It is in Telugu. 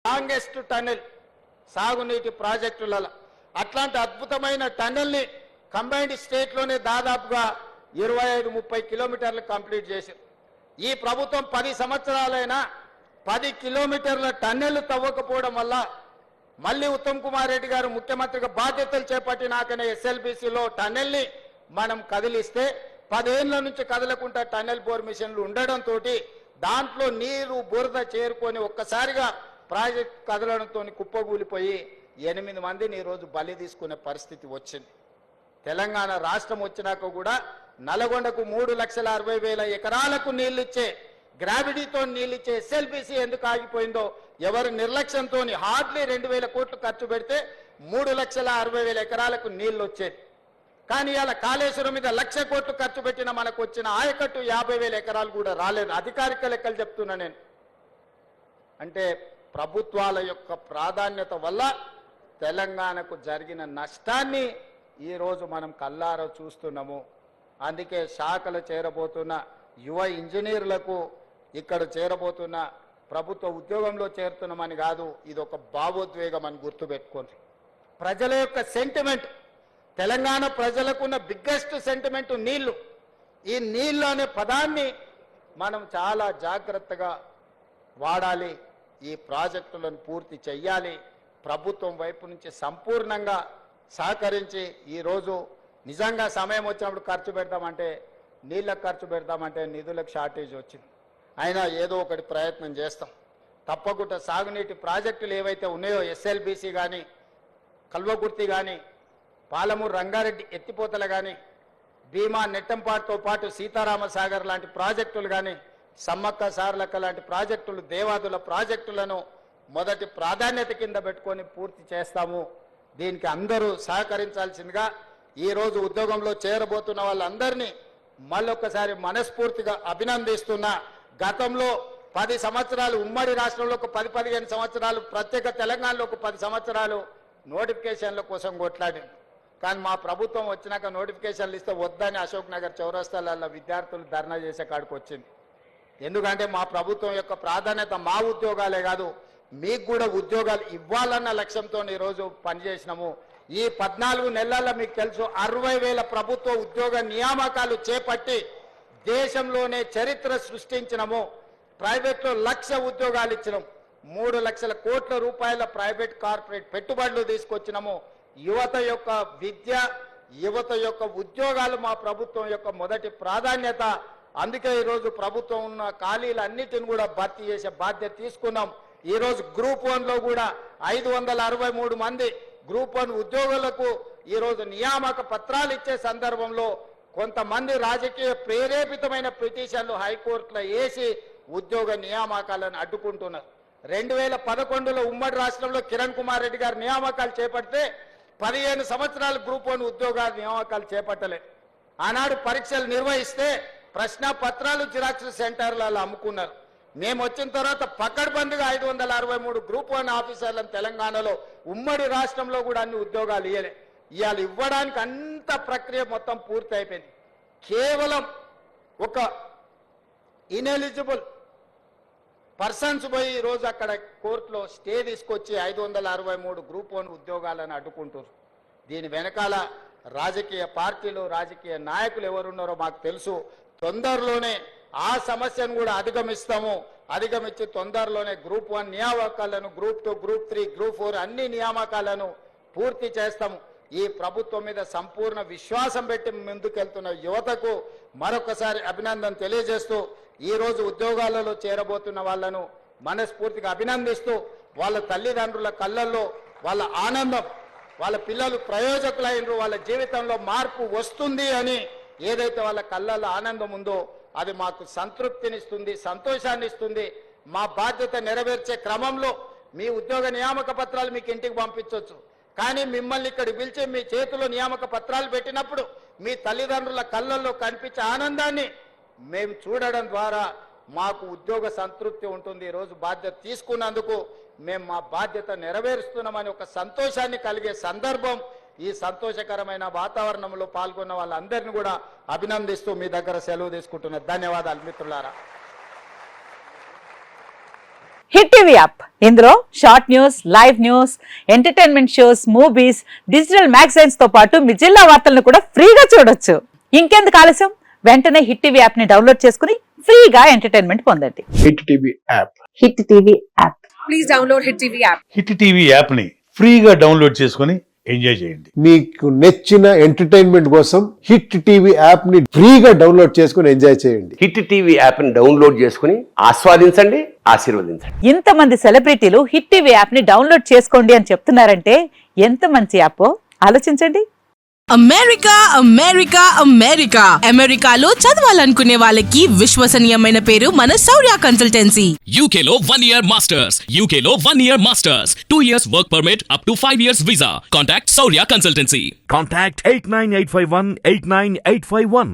లాంగెస్ట్ టన్నెల్ సాగునీటి ప్రాజెక్టులలో అట్లాంటి అద్భుతమైన టన్నెల్ని కంబైన్డ్ స్టేట్లోనే దాదాపుగా 25-30 కిలోమీటర్లు కంప్లీట్ చేశారు. ఈ ప్రభుత్వం 10 సంవత్సరాలైనా 10 కిలోమీటర్ల టన్నెల్ తవ్వకపోవడం వల్ల మళ్ళీ ఉత్తమ్ కుమార్ రెడ్డి గారు ముఖ్యమంత్రిగా బాధ్యతలు చేపట్టినాకనే ఎస్ఎల్బీసీలో టన్నెల్ని మనం కదిలిస్తే 10 ఏళ్ల నుంచి కదలకుండా టన్నెల్ బోర్ మిషన్లు ఉండడంతో దాంట్లో నీరు బురద చేరుకొని ఒక్కసారిగా ప్రాజెక్ట్ కదలడంతో కుప్పగూలిపోయి 8 మందిని ఈరోజు బలి తీసుకునే పరిస్థితి వచ్చింది. తెలంగాణ రాష్ట్రం వచ్చినాక కూడా నల్గొండకు 3,60,000 ఎకరాలకు నీళ్ళిచ్చే గ్రావిటీతో నీళ్ళిచ్చే ఎస్ఎల్బీసీ ఎందుకు ఆగిపోయిందో ఎవరు నిర్లక్ష్యంతో హార్డ్లీ 2,000 కోట్లు ఖర్చు పెడితే 3,60,000 ఎకరాలకు నీళ్లు వచ్చేది. కానీ ఇలా కాళేశ్వరం మీద 1,00,000 కోట్లు ఖర్చు పెట్టిన మనకు వచ్చిన ఆయకట్టు 50,000 ఎకరాలు కూడా రాలేదు. అధికారిక లెక్కలు చెప్తున్నా నేను. అంటే ప్రభుత్వాల యొక్క ప్రాధాన్యత వల్ల తెలంగాణకు జరిగిన నష్టాన్ని ఈరోజు మనం కల్లారా చూస్తున్నాము. అందుకే శాఖలు చేరబోతున్న యువ ఇంజనీర్లకు ఇక్కడ చేరబోతున్న ప్రభుత్వ ఉద్యోగంలో చేరుతున్నామని కాదు, ఇది ఒక భావోద్వేగం అని గుర్తుపెట్టుకోండి. ప్రజల యొక్క సెంటిమెంట్, తెలంగాణ ప్రజలకున్న బిగ్గెస్ట్ సెంటిమెంట్ నీళ్లు. ఈ నీళ్లు అనే పదాన్ని మనం చాలా జాగ్రత్తగా వాడాలి. ఈ ప్రాజెక్టులను పూర్తి చేయాలి. ప్రభుత్వం వైపు నుంచి సంపూర్ణంగా సహకరించి ఈరోజు నిజంగా సమయం వచ్చినప్పుడు ఖర్చు పెడతామంటే నీళ్ళకు ఖర్చు పెడతామంటే నిధులకు షార్టేజ్ వచ్చింది. అయినా ఏదో ఒకటి ప్రయత్నం చేస్తాం. తప్పకుండా సాగునీటి ప్రాజెక్టులు ఏవైతే ఉన్నాయో ఎస్ఎల్బీసీ కానీ, కల్వకుర్తి కానీ, పాలమూరు రంగారెడ్డి ఎత్తిపోతలు కానీ, భీమా నెట్టంపాటుతో పాటు సీతారామ సాగర్ లాంటి ప్రాజెక్టులు కానీ, సమ్మక్క సారలక్క లాంటి ప్రాజెక్టులు, దేవాదుల ప్రాజెక్టులను మొదటి ప్రాధాన్యత కింద పెట్టుకొని పూర్తి చేస్తాము. దీనికి అందరూ సహకరించాల్సిందిగా ఈరోజు ఉద్యోగంలో చేరబోతున్న వాళ్ళందరినీ మళ్ళొక్కసారి మనస్ఫూర్తిగా అభినందిస్తున్నా. గతంలో 10 సంవత్సరాలు ఉమ్మడి రాష్ట్రంలో ఒక 10-15 సంవత్సరాలు, ప్రత్యేక తెలంగాణలో ఒక 10 సంవత్సరాలు నోటిఫికేషన్ల కోసం కొట్లాడింది. కానీ మా ప్రభుత్వం వచ్చినాక నోటిఫికేషన్లు ఇస్తే వద్దని అశోక్ నగర్ చౌరస్తాలలో విద్యార్థులు ధర్నా చేసే కాడికి వచ్చింది. ఎందుకంటే మా ప్రభుత్వం యొక్క ప్రాధాన్యత మా ఉద్యోగాలే కాదు, మీకు కూడా ఉద్యోగాలు ఇవ్వాలన్న లక్ష్యంతో ఈరోజు పనిచేసినాము. ఈ 14 నెలల్లో మీకు తెలుసు 60,000 ప్రభుత్వ ఉద్యోగ నియామకాలు చేపట్టి దేశంలోనే చరిత్ర సృష్టించినము. ప్రైవేట్లో 1,00,000 ఉద్యోగాలు ఇచ్చినాం. 3 లక్షల కోట్ల రూపాయల ప్రైవేట్ కార్పొరేట్ పెట్టుబడులు తీసుకొచ్చినాము. యువత యొక్క విద్య, యువత యొక్క ఉద్యోగాలు మా ప్రభుత్వం యొక్క మొదటి ప్రాధాన్యత. అందుకే ఈరోజు ప్రభుత్వం ఉన్న ఖాళీలన్నిటిని కూడా భర్తీ చేసే బాధ్యత తీసుకున్నాం. ఈరోజు గ్రూప్ 1లో కూడా 563 మంది గ్రూప్ 1 ఉద్యోగులకు ఈరోజు నియామక పత్రాలు ఇచ్చే సందర్భంలో కొంతమంది రాజకీయ ప్రేరేపితమైన పిటిషన్లు హైకోర్టులో వేసి ఉద్యోగ నియామకాలను అడ్డుకుంటున్నారు. 2011లో ఉమ్మడి రాష్ట్రంలో కిరణ్ కుమార్ రెడ్డి గారు నియామకాలు చేపడితే 15 సంవత్సరాలు గ్రూప్ 1 ఉద్యోగాల నియామకాలు చేపట్టలేదు. ఆనాడు పరీక్షలు నిర్వహిస్తే ప్రశ్న పత్రాలు జిరాక్స్ సెంటర్లలో అమ్ముకున్నారు. మేము వచ్చిన తర్వాత పకడ్బందీగా 563 గ్రూప్ 1 ఆఫీసర్లను తెలంగాణలో ఉమ్మడి రాష్ట్రంలో కూడా అన్ని ఉద్యోగాలు ఇవ్వలే. ఇవాళ ఇవ్వడానికి అంత ప్రక్రియ మొత్తం పూర్తి అయిపోయింది. కేవలం ఒక ఇనెలిజిబుల్ పర్సన్స్ పోయి ఈరోజు అక్కడ కోర్టులో స్టే తీసుకొచ్చి 563 గ్రూప్ 1 ఉద్యోగాలను అడ్డుకుంటారు. దీని వెనకాల రాజకీయ పార్టీలు, రాజకీయ నాయకులు ఎవరున్నారో మాకు తెలుసు. తొందరలోనే ఆ సమస్యను కూడా అధిగమిస్తాము. అధిగమించి తొందరలోనే గ్రూప్ 1 నియామకాలను, గ్రూప్ 2, గ్రూప్ 3, గ్రూప్ 4 అన్ని నియామకాలను పూర్తి చేస్తాము. ఈ ప్రభుత్వం మీద సంపూర్ణ విశ్వాసం పెట్టి ముందుకెళ్తున్న యువతకు మరొకసారి అభినందన తెలియజేస్తూ ఈరోజు ఉద్యోగాలలో చేరబోతున్న వాళ్లను మనస్ఫూర్తిగా అభినందిస్తూ వాళ్ళ తల్లిదండ్రుల కళ్ళల్లో వాళ్ళ ఆనందం, వాళ్ళ పిల్లలు ప్రయోజకులైనరు, వాళ్ళ జీవితంలో మార్పు వస్తుంది అని ఏదైతే వాళ్ళ కళ్ళల్లో ఆనందం ఉందో అది మాకు సంతృప్తినిస్తుంది, సంతోషాన్ని ఇస్తుంది. మా బాధ్యత నెరవేర్చే క్రమంలో మీ ఉద్యోగ నియామక పత్రాలు మీకు ఇంటికి పంపించవచ్చు. కానీ మిమ్మల్ని ఇక్కడ పిలిచి మీ చేతిలో నియామక పత్రాలు పెట్టినప్పుడు మీ తల్లిదండ్రుల కళ్ళల్లో కనిపించే ఆనందాన్ని మేము చూడడం ద్వారా మాకు ఉద్యోగ సంతృప్తి ఉంటుంది. ఈరోజు బాధ్యత తీసుకున్నందుకు మేము మా బాధ్యత నెరవేరుస్తున్నామని ఒక సంతోషాన్ని కలిగే సందర్భం. ఈ సంతోషకరమైన వాతావరణంలో పాల్గొన్న వాళ్ళందరినీ కూడా అభినందిస్తూ మీ దగ్గర సెలవు తీసుకుంటున్నా. ధన్యవాదాలు మిత్రులారా. హిట్ టీవీ యాప్ ఇందులో short news, live news, entertainment shows, movies, digital magazines తో పాటు మీ జిల్లా వార్తలను కూడా ఫ్రీగా చూడొచ్చు. ఇంకెందుకు ఆలస్యం, వెంటనే హిట్ టీవీ యాప్ ని డౌన్లోడ్ చేసుకుని ఫ్రీగా ఎంటర్టైన్మెంట్ పొందండి. Hit TV app. Hit TV app. Please download hit TV app. Hit TV app ని ఫ్రీగా డౌన్లోడ్ చేసుకుని ఎంజాయ్ చేయండి. మీకు నచ్చిన ఎంటర్టైన్మెంట్ కోసం హిట్ టీవీ యాప్ ని ఫ్రీగా డౌన్లోడ్ చేసుకుని ఎంజాయ్ చేయండి. హిట్ టీవీ యాప్ ని డౌన్లోడ్ చేసుకుని ఆస్వాదించండి, ఆశీర్వదించండి. ఇంతమంది సెలబ్రిటీలు హిట్ టీవీ యాప్ ని డౌన్లోడ్ చేసుకోండి అని చెప్తున్నారంటే ఎంత మంచి యాప్ ఆలోచించండి. అమెరికా అమెరికా అమెరికా అమెరికాలో చదవాలనుకునే వాళ్ళకి విశ్వసనీయమైన పేరు మన శౌర్య కన్సల్టెన్సీ. UK లో 1 year masters. UK లో 1 year masters. 2 years work permit up to 5 years visa. Contact Saurya Consultancy. Contact 89851 89851.